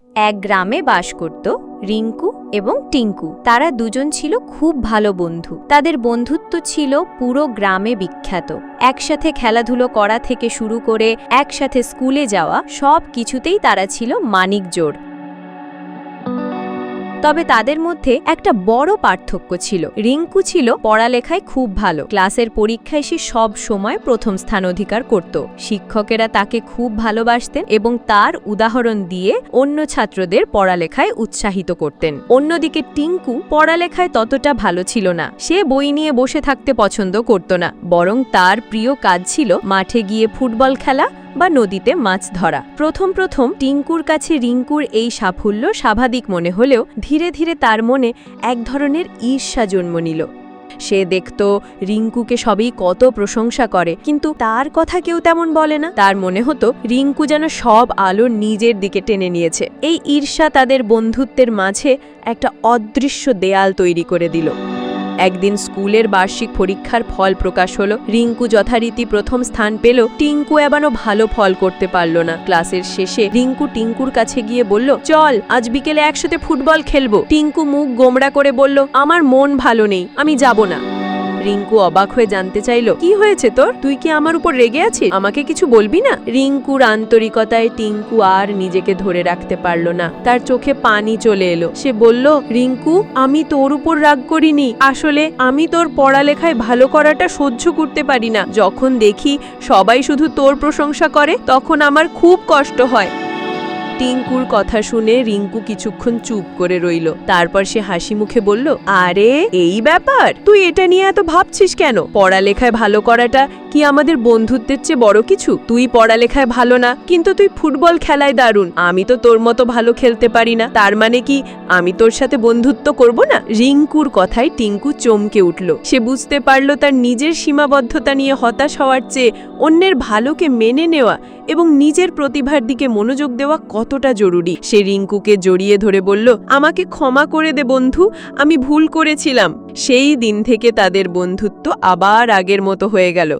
এক গ্রামে বাস করত রিঙ্কু এবং টিঙ্কু। তারা দুজন ছিল খুব ভালো বন্ধু। তাদের বন্ধুত্ব ছিল পুরো গ্রামে বিখ্যাত। একসাথে খেলাধুলো করা থেকে শুরু করে একসাথে স্কুলে যাওয়া সব কিছুতেই তারা ছিল মানিকজোড়। তবে তাদের মধ্যে একটা বড় পার্থক্য ছিল। রিঙ্কু ছিল পড়ালেখায় খুব ভালো। ক্লাসের পরীক্ষায় সে সব সময় প্রথম স্থান অধিকার করত। শিক্ষকেরা তাকে খুব ভালোবাসতেন এবং তার উদাহরণ দিয়ে অন্য ছাত্রদের পড়ালেখায় উৎসাহিত করতেন। অন্যদিকে টিঙ্কু পড়ালেখায় ততটা ভালো ছিল না। সে বই নিয়ে বসে থাকতে পছন্দ করত না, বরং তার প্রিয় কাজ ছিল মাঠে গিয়ে ফুটবল খেলা বা নদীতে মাছ ধরা। প্রথম প্রথম টিঙ্কুর কাছে রিঙ্কুর এই সাফল্য স্বাভাবিক মনে হলেও ধীরে ধীরে তার মনে এক ধরনের ঈর্ষা জন্ম নিল। সে দেখত রিঙ্কুকে সবই কত প্রশংসা করে, কিন্তু তার কথা কেউ তেমন বলে না। তার মনে হতো রিঙ্কু যেন সব আলো নিজের দিকে টেনে নিয়েছে। এই ঈর্ষা তাদের বন্ধুত্বের মাঝে একটা অদৃশ্য দেয়াল তৈরি করে দিল। একদিন স্কুলের বার্ষিক পরীক্ষার ফল প্রকাশ হলো। রিঙ্কু যথারীতি প্রথম স্থান পেল। টিঙ্কু এবারও ভালো ফল করতে পারল না। ক্লাসের শেষে রিঙ্কু টিঙ্কুর কাছে গিয়ে বলল, চল আজ বিকেলে একসাথে ফুটবল খেলবো। টিঙ্কু মুখ গোমড়া করে বলল, আমার মন ভালো নেই, আমি যাব না। রিঙ্কু অবাক হয়ে জানতে চাইল, কি হয়েছে তোর? তুই কি আমার উপর রেগে আছিস? আমাকে কিছু বলবি না? রিঙ্কুর আন্তরিকতায় টিঙ্কু আর নিজেকে ধরে রাখতে পারল না। তার চোখে পানি চলে এলো। সে বলল, রিঙ্কু, আমি তোর উপর রাগ করিনি। আসলে আমি তোর পড়ালেখায় ভালো করাটা সহ্য করতে পারি না। যখন দেখি সবাই শুধু তোর প্রশংসা করে, তখন আমার খুব কষ্ট হয়। টিঙ্কুর কথা শুনে রিঙ্কু কিছুক্ষণ চুপ করে রইল। তারপর সে হাসি মুখে বলল, আরে এই ব্যাপার, তুই এটা নিয়ে এত ভাবছিস কেন? পড়ালেখায় ভালো করাটা কি আমাদের বন্ধুত্বের চেয়ে বড় কিছু? তুই পড়ালেখায় ভালো না, কিন্তু তুই ফুটবল খেলায় দারুণ। আমি তো তোর মতো ভালো খেলতে পারি না, তার মানে কি আমি তোর সাথে বন্ধুত্ব করব না? রিঙ্কুর কথায় টিঙ্কু চমকে উঠল। সে বুঝতে পারল তার নিজের সীমাবদ্ধতা নিয়ে হতাশ হওয়ার চেয়ে অন্যের ভালোকে মেনে নেওয়া এবং নিজের প্রতিভার দিকে মনোযোগ দেওয়া কতটা জরুরি। সে রিঙ্কুকে জড়িয়ে ধরে বলল, আমাকে ক্ষমা করে দে বন্ধু, আমি ভুল করেছিলাম। সেই দিন থেকে তাদের বন্ধুত্ব আবার আগের মতো হয়ে গেল।